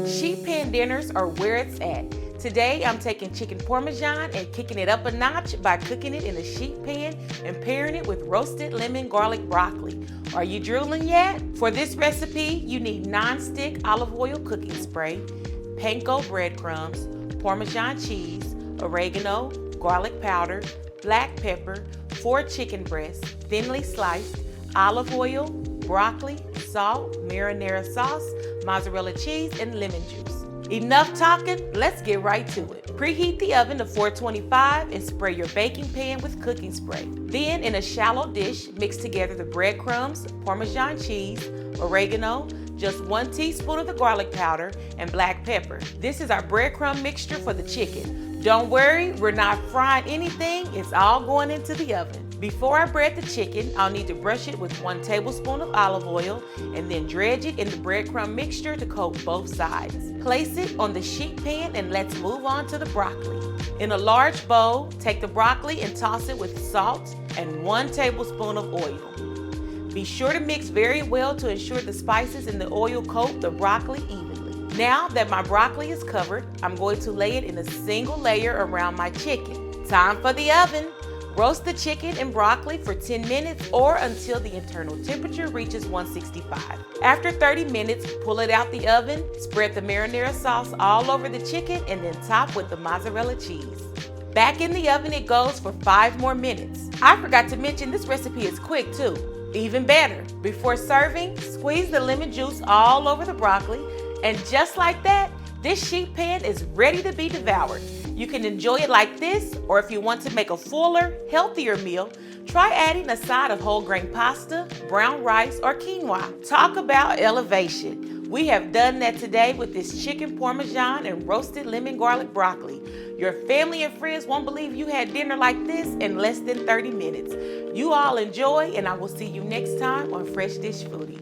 Sheet pan dinners are where it's at. Today I'm taking chicken parmesan and kicking it up a notch by cooking it in a sheet pan and pairing it with roasted lemon garlic broccoli. Are you drooling yet? For this recipe, you need non-stick olive oil cooking spray, panko breadcrumbs, Parmesan cheese, oregano, garlic powder, black pepper, 4 chicken breasts, thinly sliced, olive oil, broccoli, salt, marinara sauce, mozzarella cheese, and lemon juice. Enough talking, let's get right to it. Preheat the oven to 425 and spray your baking pan with cooking spray. Then in a shallow dish, mix together the breadcrumbs, Parmesan cheese, oregano, just 1 teaspoon of the garlic powder, and black pepper. This is our breadcrumb mixture for the chicken. Don't worry, we're not frying anything, it's all going into the oven. Before I bread the chicken, I'll need to brush it with 1 tablespoon of olive oil and then dredge it in the breadcrumb mixture to coat both sides. Place it on the sheet pan and let's move on to the broccoli. In a large bowl, take the broccoli and toss it with salt and 1 tablespoon of oil. Be sure to mix very well to ensure the spices in the oil coat the broccoli evenly. Now that my broccoli is covered, I'm going to lay it in a single layer around my chicken. Time for the oven. Roast the chicken and broccoli for 10 minutes or until the internal temperature reaches 165. After 30 minutes, pull it out the oven, spread the marinara sauce all over the chicken, and then top with the mozzarella cheese. Back in the oven it goes for 5 more minutes. I forgot to mention this recipe is quick too. Even better, before serving, squeeze the lemon juice all over the broccoli, and just like that, this sheet pan is ready to be devoured. You can enjoy it like this, or if you want to make a fuller, healthier meal, try adding a side of whole grain pasta, brown rice, or quinoa. Talk about elevation. We have done that today with this chicken parmesan and roasted lemon garlic broccoli. Your family and friends won't believe you had dinner like this in less than 30 minutes. You all enjoy, and I will see you next time on Fresh Dish Foodie.